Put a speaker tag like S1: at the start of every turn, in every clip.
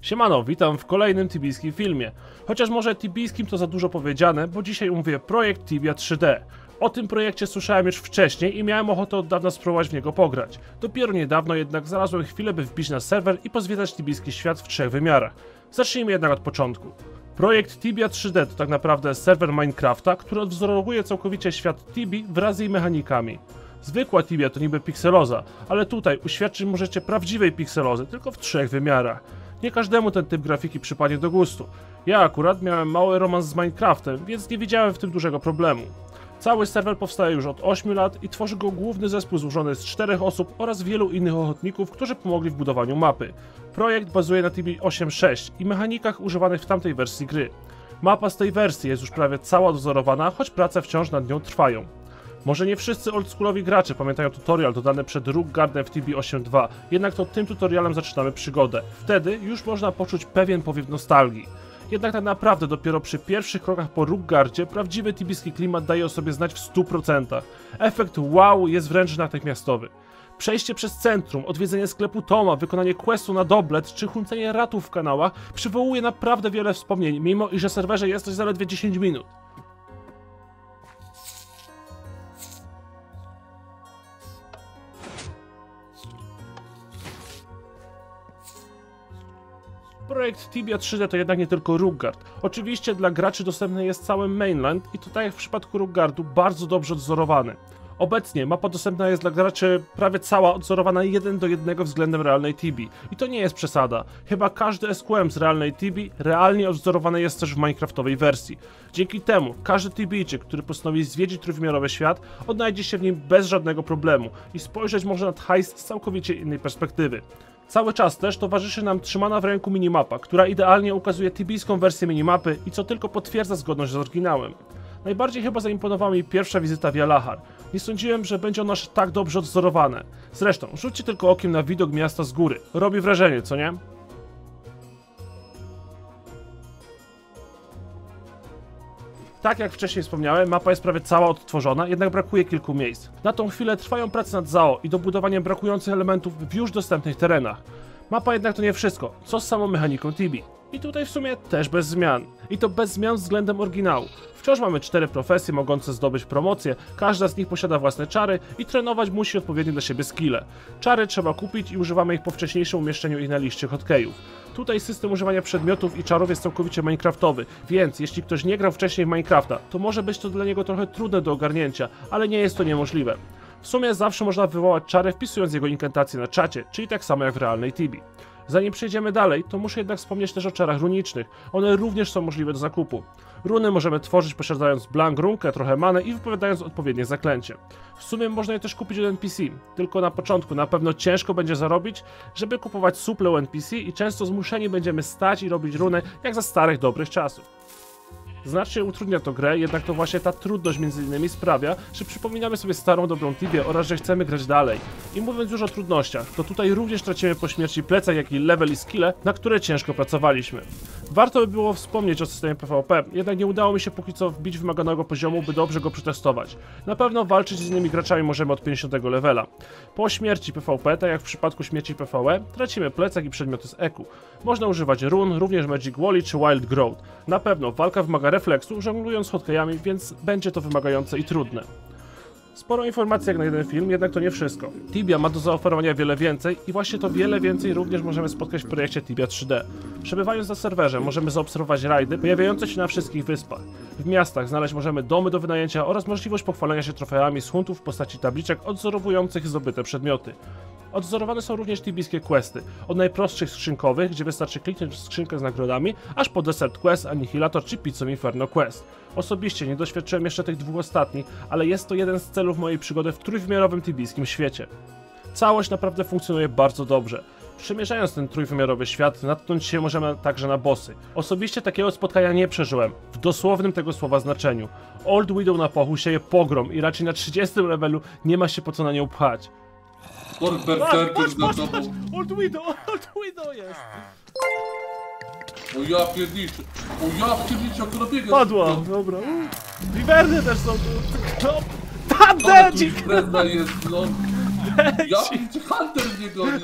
S1: Siemano, witam w kolejnym tibijskim filmie. Chociaż może tibijskim to za dużo powiedziane, bo dzisiaj omówię projekt Tibia 3D. O tym projekcie słyszałem już wcześniej i miałem ochotę od dawna spróbować w niego pograć. Dopiero niedawno jednak znalazłem chwilę, by wbić na serwer i pozwiedzać tibijski świat w 3 wymiarach. Zacznijmy jednak od początku. Projekt Tibia 3D to tak naprawdę serwer Minecrafta, który odwzorowuje całkowicie świat Tibii wraz z jej mechanikami. Zwykła Tibia to niby pikseloza, ale tutaj uświadczyć możecie prawdziwej pikselozy, tylko w 3 wymiarach. Nie każdemu ten typ grafiki przypadnie do gustu. Ja akurat miałem mały romans z Minecraftem, więc nie widziałem w tym dużego problemu. Cały serwer powstaje już od 8 lat i tworzy go główny zespół złożony z 4 osób oraz wielu innych ochotników, którzy pomogli w budowaniu mapy. Projekt bazuje na Tibii 8.6 i mechanikach używanych w tamtej wersji gry. Mapa z tej wersji jest już prawie cała odwzorowana, choć prace wciąż nad nią trwają. Może nie wszyscy oldschoolowi gracze pamiętają tutorial dodany przed Rookgarden w Tibii 8.2, jednak to tym tutorialem zaczynamy przygodę. Wtedy już można poczuć pewien powiew nostalgii. Jednak tak naprawdę dopiero przy pierwszych krokach po Rookgardzie prawdziwy tibijski klimat daje o sobie znać w 100%. Efekt wow jest wręcz natychmiastowy. Przejście przez centrum, odwiedzenie sklepu Toma, wykonanie questu na Doblet czy huncenie ratów w kanałach przywołuje naprawdę wiele wspomnień, mimo iż na serwerze jest to zaledwie 10 minut. Projekt Tibia 3D to jednak nie tylko Rookgard. Oczywiście dla graczy dostępny jest cały mainland i to tak jak w przypadku Rookgardu bardzo dobrze odzorowany. Obecnie mapa dostępna jest dla graczy prawie cała odzorowana 1:1 względem realnej Tibii. I to nie jest przesada. Chyba każdy SQM z realnej Tibii realnie odzorowany jest też w minecraftowej wersji. Dzięki temu każdy Tibijczyk, który postanowi zwiedzić trójwymiarowy świat, odnajdzie się w nim bez żadnego problemu i spojrzeć może na heist z całkowicie innej perspektywy. Cały czas też towarzyszy nam trzymana w ręku minimapa, która idealnie ukazuje tibijską wersję minimapy i co tylko potwierdza zgodność z oryginałem. Najbardziej chyba zaimponowała mi pierwsza wizyta w Jalahar. Nie sądziłem, że będzie ono aż tak dobrze odzorowane. Zresztą, rzućcie tylko okiem na widok miasta z góry. Robi wrażenie, co nie? Tak jak wcześniej wspomniałem, mapa jest prawie cała odtworzona, jednak brakuje kilku miejsc. Na tą chwilę trwają prace nad ZAO i dobudowaniem brakujących elementów w już dostępnych terenach. Mapa jednak to nie wszystko, co z samą mechaniką Tibii. I tutaj w sumie też bez zmian. I to bez zmian względem oryginału. Wciąż mamy 4 profesje mogące zdobyć promocję, każda z nich posiada własne czary i trenować musi odpowiednie dla siebie skille. Czary trzeba kupić i używamy ich po wcześniejszym umieszczeniu ich na liście hotkeyów. Tutaj system używania przedmiotów i czarów jest całkowicie minecraftowy, więc jeśli ktoś nie grał wcześniej w Minecrafta, to może być to dla niego trochę trudne do ogarnięcia, ale nie jest to niemożliwe. W sumie zawsze można wywołać czary wpisując jego inkantację na czacie, czyli tak samo jak w realnej Tibii. Zanim przejdziemy dalej, to muszę jednak wspomnieć też o czarach runicznych. One również są możliwe do zakupu. Runy możemy tworzyć posiadając blank runkę, trochę manę i wypowiadając odpowiednie zaklęcie. W sumie można je też kupić od NPC, tylko na początku na pewno ciężko będzie zarobić, żeby kupować suple u NPC i często zmuszeni będziemy stać i robić runy jak za starych dobrych czasów. Znacznie utrudnia to grę, jednak to właśnie ta trudność między innymi sprawia, że przypominamy sobie starą dobrą Tibię oraz że chcemy grać dalej. I mówiąc już o trudnościach, to tutaj również tracimy po śmierci plecak, jak i level i skille, na które ciężko pracowaliśmy. Warto by było wspomnieć o systemie PvP, jednak nie udało mi się póki co wbić wymaganego poziomu, by dobrze go przetestować. Na pewno walczyć z innymi graczami możemy od 50 levela. Po śmierci PvP, tak jak w przypadku śmierci PvE, tracimy plecak i przedmioty z EQ. Można używać run, również Magic Wally czy Wild Growth. Na pewno walka wymaga refleksu, żonglując hotkeyami, więc będzie to wymagające i trudne. Sporo informacji jak na jeden film, jednak to nie wszystko. Tibia ma do zaoferowania wiele więcej i właśnie to wiele więcej również możemy spotkać w projekcie Tibia 3D. Przebywając na serwerze możemy zaobserwować rajdy pojawiające się na wszystkich wyspach. W miastach znaleźć możemy domy do wynajęcia oraz możliwość pochwalenia się trofeami z huntów w postaci tabliczek odzorowujących zdobyte przedmioty. Odzorowane są również tibijskie questy, od najprostszych skrzynkowych, gdzie wystarczy kliknąć w skrzynkę z nagrodami, aż po Desert Quest, Annihilator czy Pizzą Inferno Quest. Osobiście nie doświadczyłem jeszcze tych dwóch ostatnich, ale jest to jeden z celów mojej przygody w trójwymiarowym tibijskim świecie. Całość naprawdę funkcjonuje bardzo dobrze. Przemierzając ten trójwymiarowy świat, natknąć się możemy także na bossy. Osobiście takiego spotkania nie przeżyłem, w dosłownym tego słowa znaczeniu. Old Widow na pochu sieje pogrom i raczej na 30 levelu nie ma się po co na nią pchać.
S2: Patrz!
S1: Old Widow jest!
S2: O ja pierniczę! O ja pierniczę, jak to biega!
S1: Padła, dobra. Wiwerny też są tu.
S2: Ale tu już jest, no! Ja pierniczę, Hunter mnie goni!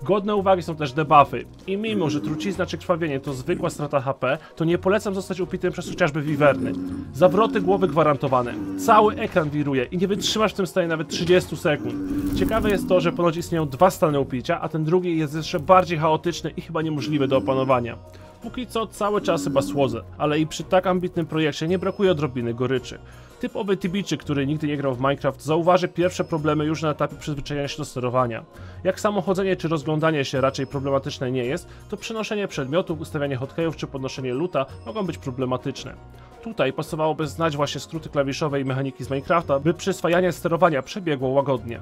S1: Godne uwagi są też debuffy i mimo, że trucizna czy krwawienie to zwykła strata HP, to nie polecam zostać upitym przez chociażby wiwerny. Zawroty głowy gwarantowane. Cały ekran wiruje i nie wytrzymasz w tym stanie nawet 30 sekund. Ciekawe jest to, że ponoć istnieją dwa stany upicia, a ten drugi jest jeszcze bardziej chaotyczny i chyba niemożliwy do opanowania. Póki co cały czas chyba słodzę, ale i przy tak ambitnym projekcie nie brakuje odrobiny goryczy. Typowy Tibiczy, który nigdy nie grał w Minecraft, zauważy pierwsze problemy już na etapie przyzwyczajenia się do sterowania. Jak samo chodzenie czy rozglądanie się raczej problematyczne nie jest, to przenoszenie przedmiotów, ustawianie hotkeyów czy podnoszenie loota mogą być problematyczne. Tutaj pasowałoby znać właśnie skróty klawiszowe i mechaniki z Minecrafta, by przyswajanie sterowania przebiegło łagodnie.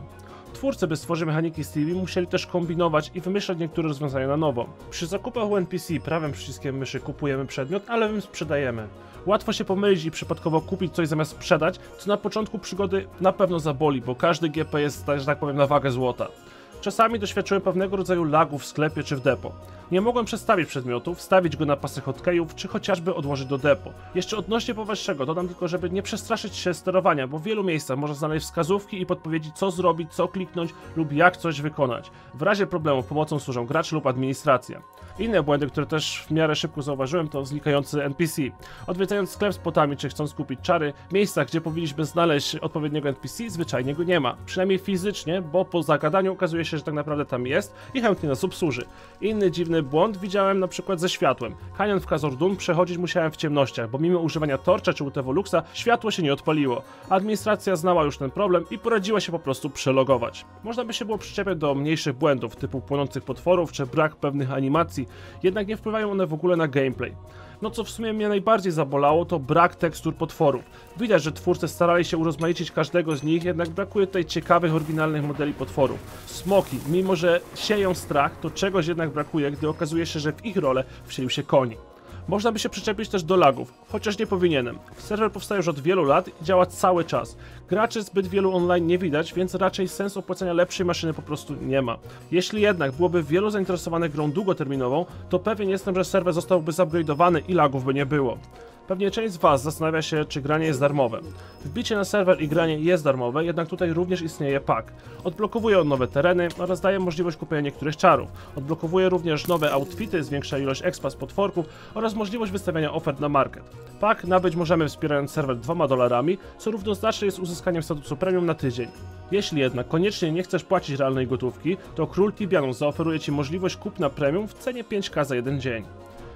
S1: Twórcy, by stworzyć mechaniki z TV, musieli też kombinować i wymyślać niektóre rozwiązania na nowo. Przy zakupach u NPC prawym przyciskiem myszy kupujemy przedmiot, a lewym sprzedajemy. Łatwo się pomylić i przypadkowo kupić coś zamiast sprzedać, co na początku przygody na pewno zaboli, bo każdy GP jest, że tak powiem, na wagę złota. Czasami doświadczyłem pewnego rodzaju lagów w sklepie czy w depo. Nie mogłem przestawić przedmiotu, wstawić go na pasy hotkeyów, czy chociażby odłożyć do depo. Jeszcze odnośnie powyższego dodam tylko, żeby nie przestraszyć się sterowania, bo w wielu miejscach można znaleźć wskazówki i podpowiedzi, co zrobić, co kliknąć lub jak coś wykonać. W razie problemu pomocą służą gracze lub administracja. Inne błędy, które też w miarę szybko zauważyłem, to znikający NPC. Odwiedzając sklep z potami czy chcąc kupić czary, miejsca, gdzie powinniśmy znaleźć odpowiedniego NPC, zwyczajnie go nie ma. Przynajmniej fizycznie, bo po zagadaniu okazuje się, że tak naprawdę tam jest i chętnie nas obsłuży. Inny dziwny błąd widziałem na przykład ze światłem. Kanion w Khazad-dûm przechodzić musiałem w ciemnościach, bo mimo używania torcza czy UTV-Luxa światło się nie odpaliło. Administracja znała już ten problem i poradziła się po prostu przelogować. Można by się było przyczepiać do mniejszych błędów, typu płonących potworów czy brak pewnych animacji, jednak nie wpływają one w ogóle na gameplay. No co w sumie mnie najbardziej zabolało, to brak tekstur potworów. Widać, że twórcy starali się urozmaicić każdego z nich, jednak brakuje tutaj ciekawych, oryginalnych modeli potworów. Smoki, mimo że sieją strach, to czegoś jednak brakuje, gdy okazuje się, że w ich rolę wcielił się koń. Można by się przyczepić też do lagów, chociaż nie powinienem. Serwer powstaje już od wielu lat i działa cały czas. Graczy zbyt wielu online nie widać, więc raczej sens opłacenia lepszej maszyny po prostu nie ma. Jeśli jednak byłoby wielu zainteresowanych grą długoterminową, to pewien jestem, że serwer zostałby zupgrade'owany i lagów by nie było. Pewnie część z Was zastanawia się, czy granie jest darmowe. Wbicie na serwer i granie jest darmowe, jednak tutaj również istnieje pack. Odblokowuje on nowe tereny oraz daje możliwość kupienia niektórych czarów. Odblokowuje również nowe outfity, zwiększa ilość expa z potworków oraz możliwość wystawiania ofert na market. Pack nabyć możemy wspierając serwer $2, co równoznaczne jest uzyskaniem statusu premium na tydzień. Jeśli jednak koniecznie nie chcesz płacić realnej gotówki, to Król Tibianus zaoferuje Ci możliwość kupna premium w cenie 5K za jeden dzień.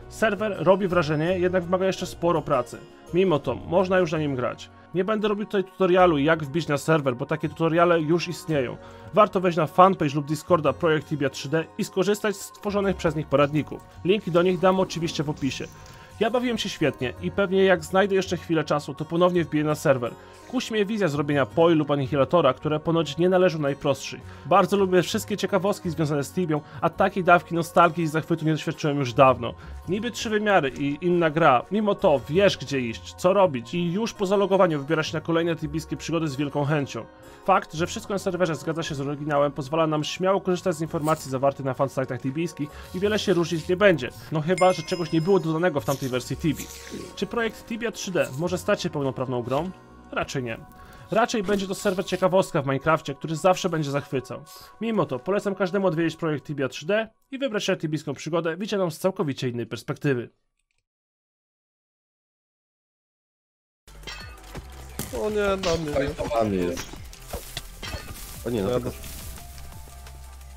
S1: Serwer robi wrażenie, jednak wymaga jeszcze sporo pracy. Mimo to, można już na nim grać. Nie będę robił tutaj tutorialu, jak wbić na serwer, bo takie tutoriale już istnieją. Warto wejść na fanpage lub Discorda Projekt Tibia 3D i skorzystać z stworzonych przez nich poradników. Linki do nich dam oczywiście w opisie. Ja bawiłem się świetnie i pewnie jak znajdę jeszcze chwilę czasu, to ponownie wbiję na serwer. Kusi mnie wizja zrobienia POI lub Anihilatora, które ponoć nie należą najprostszych. Bardzo lubię wszystkie ciekawostki związane z Tibią, a takiej dawki nostalgii i zachwytu nie doświadczyłem już dawno. Niby 3 wymiary i inna gra, mimo to wiesz gdzie iść, co robić i już po zalogowaniu wybierasz się na kolejne tibijskie przygody z wielką chęcią. Fakt, że wszystko na serwerze zgadza się z oryginałem, pozwala nam śmiało korzystać z informacji zawartych na fansite'ach tibijskich i wiele się różnić nie będzie, no chyba, że czegoś nie było dodanego w tamtej wersji Tibii. Czy projekt Tibia 3D może stać się pełnoprawną grą? Raczej nie. Raczej będzie to serwer ciekawostka w Minecrafcie, który zawsze będzie zachwycał. Mimo to polecam każdemu odwiedzić projekt Tibia 3D i wybrać się na tibijską przygodę, widzianą z całkowicie innej perspektywy.
S3: O nie, na mnie.
S2: Na mnie jest.
S3: O nie, no to...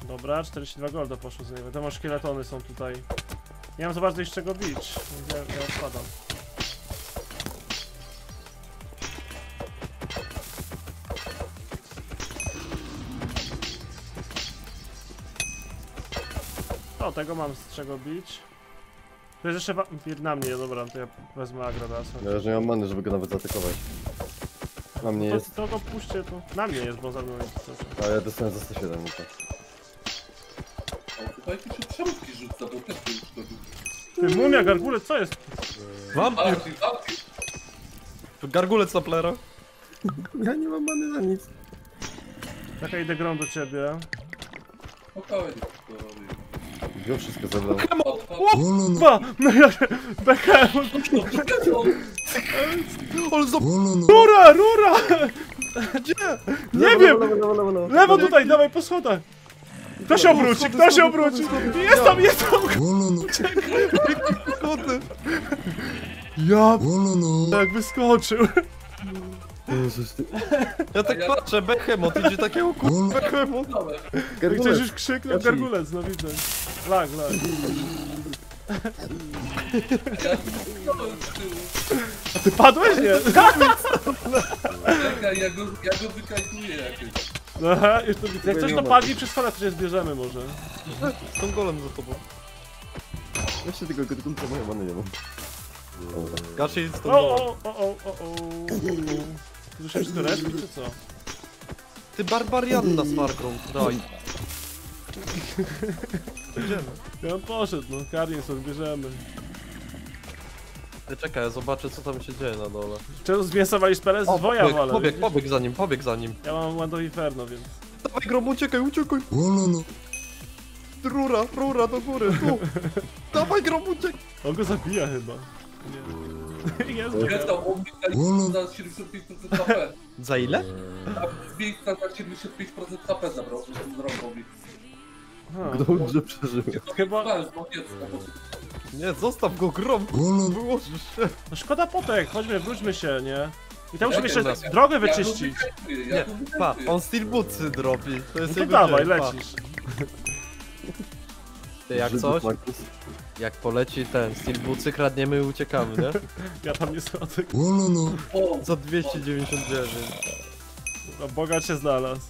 S1: Dobra, 42 golda poszło z niego. Te szkieletony są tutaj. Nie mam za bardzo jeszcze czego bić, więc ja odpadam. O, tego mam z czego bić. To jest jeszcze wampir na mnie, dobra, to ja wezmę agrodasa.
S3: Ja już nie mam many, żeby go nawet zaatakować. Na mnie jest.
S1: To go puśćcie, to na mnie jest, bo za mną jest.
S3: A ja dostałem za 107, no to.
S2: A chyba jakieś obszarówki rzuca, bo też to już robił.
S1: Ty mumia, gargule, co jest?
S4: Wampir!
S2: Wampir.
S4: Gargulec na plera.
S3: Ja nie mam many na nic.
S1: Taka idę grą do ciebie.
S2: Spokojnie,
S3: Wziął wszystko zebrał.
S1: Ba! No ja BKM!
S4: Ale za...
S1: Rura, rura!
S4: Gdzie?
S1: Nie wiem!
S3: Lewo.
S1: Lewo tutaj, dawaj po schodach! Kto się obróci? Kto się obróci? Jest tam, jest tam!
S4: Schody.
S1: Ja jak wyskoczył.
S3: Jezus, ty...
S4: Ja tak patrzę, Behemoth, idzie takiego kurwa Behemoth.
S1: I ktoś już krzyknął, gargulec, no widzę. Lag. A ty padłeś? Nie?
S2: Czekaj, ja go wykajtuję jakoś.
S1: Aha, już to widzę. Jak coś to padnie przez falę, to się zbierzemy może.
S4: Tą golem za tobą.
S3: Jeszcze tego gargulca moja many nie mam.
S4: Gaszy jest tą golem.
S1: O. Tu już wszystko resztki, czy co?
S4: Ty barbarianna z marką, daj. Idziemy.
S1: Ja on poszedł, no. Karnie sobie bierzemy.
S4: Ty czekaj, ja zobaczę co tam się dzieje na dole.
S1: Czemu zmięsowali spelę z woja, wale?
S4: Pobieg za nim.
S1: Ja mam Land of Inferno, więc...
S4: Dawaj Grom, uciekaj. Rura do góry, tu. Dawaj Grom, uciekaj.
S1: On go zabija chyba. Nie. Jest go.
S2: Jest tam on na 75% HP.
S4: Za ile?
S2: Z miejsca na 75% HP zabrał, zrobił.
S3: Dobrze przeżyłem.
S1: Chyba...
S4: Nie, zostaw go Grom. Wyłożysz się.
S1: No szkoda potek, chodźmy, wróćmy się, nie? I tam musimy jeszcze
S4: dobra.
S1: drogę wyczyścić.
S4: Nie, pa, on steel bootsy dropi. To
S1: No
S4: jest
S1: to
S4: jego
S1: dawaj,
S4: dzień, pa.
S1: lecisz.
S4: Ty, jak
S3: Żydów,
S4: coś,
S3: Markus.
S4: jak poleci ten steel bootsy, kradniemy i uciekamy, nie?
S1: Ja tam nie schodzę.
S2: O,
S4: Za 299.
S1: No, bogacz się znalazł.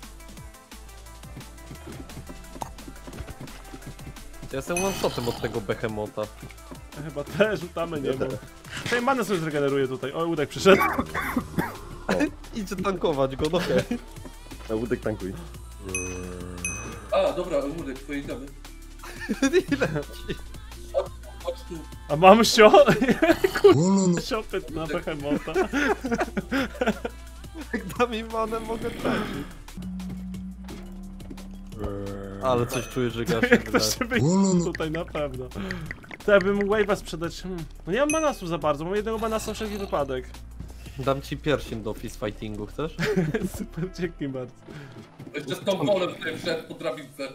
S4: Ja jestem one-shotem od tego Behemota.
S1: Ja chyba też rzucamy niebo. Tutaj manę sobie zregeneruje tutaj. O, Udek przyszedł.
S4: Idzie tankować go, no okej.
S3: A łódek tankuj.
S2: a dobra, Murek, twoje itemy.
S4: Ile ci?
S2: Chodź tu.
S1: A mam sio... Kurde, siopyt na Behemota.
S4: Jak da mi manę, mogę tracić. Ale coś czuję, że gaszy.
S1: Jak to się wyjdzie tutaj na pewno. To ja bym mógł wave'a sprzedać. No nie mam manasu za bardzo, mam jednego manasa na wszelki wypadek.
S4: Dam ci pierścień do fistfightingu, chcesz?
S1: Super, dzięki bardzo.
S2: Jeszcze z tą wolem tutaj wszedł po drabince.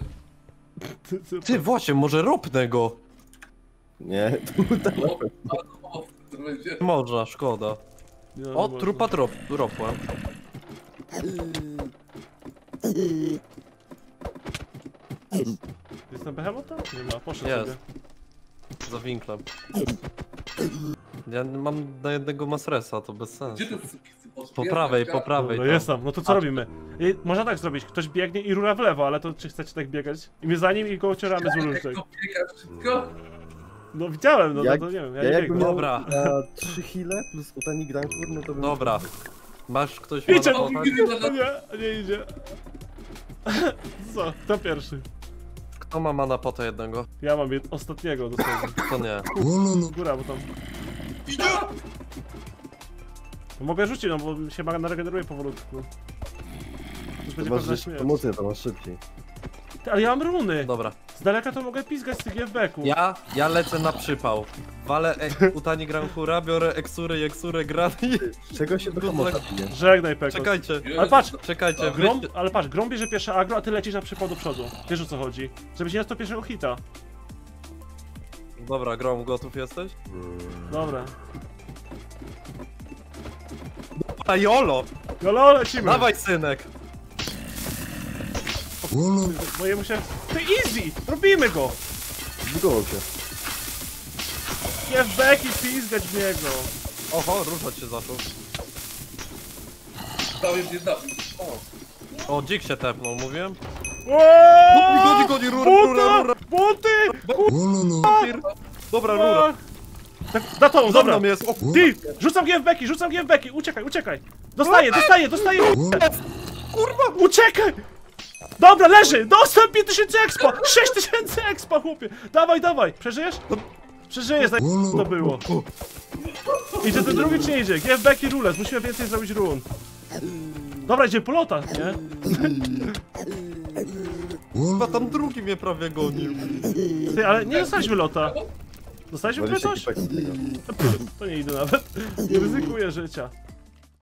S4: Ty, właśnie, może ropnę go.
S3: Nie, tutaj.
S2: O, to będzie.
S4: Można, szkoda.
S1: Nie,
S4: O,
S1: nie
S4: trupa ropła.
S1: Jest na Behemota? Nie ma, poszedł
S4: Jest.
S1: sobie.
S4: Za winklem. Ja mam na jednego Masresa, to bez sensu.
S2: Gdzie ty poszedł?
S4: Po prawej, po prawej.
S1: No
S4: tam.
S1: jest tam, no to co robimy? Można tak zrobić, ktoś biegnie i rura w lewo, ale to czy chcecie tak biegać? I my za nim i go ocioramy z
S2: Jak
S1: różdżek.
S2: to biega szybko?
S1: No widziałem, no
S3: Jak-
S1: to nie wiem,
S3: Ja
S1: nie
S3: jakbym
S1: biegnę.
S3: miał
S4: Dobra.
S3: na 3 heale plus Utani Grankur, no to bym...
S4: Dobra. Masz ktoś
S1: Idzie!
S4: ma na
S1: Nie idzie. Co? Kto pierwszy?
S4: Kto ma mana pota jednego?
S1: Ja mam ostatniego dosłownie.
S4: To nie.
S1: Góra, bo tam... No mogę rzucić, no bo się mana regeneruje powolutku. Już
S3: To
S1: będzie
S3: masz
S1: pewna
S3: gdzieś
S1: śmierć.
S3: pomocy, to masz szybciej.
S1: Ty, ale ja mam runy!
S4: Dobra.
S1: Z daleka to mogę pizgać z tych GFB-ków.
S4: Ja lecę na przypał. Walę Utani Grankura, biorę eksurę i eksurę grani.
S3: Z czego się Behemota bije?
S1: Żegnaj, Pekos.
S4: Czekajcie,
S1: Ale patrz!
S4: czekajcie.
S1: Grom,
S4: Wyjście...
S1: ale patrz, Grom bierze pierwsze agro, a ty lecisz na przypał do przodu. Wiesz o co chodzi? Żebyś nie dostał pierwszego hita.
S4: Dobra, Grom, gotów jesteś?
S1: Dobra.
S4: A Jolo!
S1: Jolo, lecimy!
S4: Dawaj, synek!
S1: Boję mu się... Ty, easy! Robimy go!
S3: Zbugował się.
S1: GFB-ki pizgać w niego!
S4: Oho, ruszać się zaczął.
S2: Prawie mnie zabił. O,
S4: O, dzik się tepnął, mówiłem?
S1: Goni,
S4: rura!
S1: Buty!
S4: Dobra, rura.
S1: Na tą,
S4: Za
S1: dobra!
S4: mną jest! O,
S1: Ty! Rzucam GFB-ki! Uciekaj! Dostaję! Kurwa! Uciekaj! Dobra, leży! Dostał 5000 expa! 6000 expa, chłopie! Dawaj! Przeżyjesz? Przeżyjesz, to było. Idzie ten drugi czy nie idzie? GFB-ki rules, musimy więcej zrobić run. Dobra, idzie po lotach, nie?
S4: chyba tam drugi mnie prawie gonił.
S1: Ty, ale nie dostaliśmy lota. Dostaliśmy
S3: 20
S1: coś?
S3: hipek z tego.
S1: To nie idę nawet. Nie ryzykuję życia.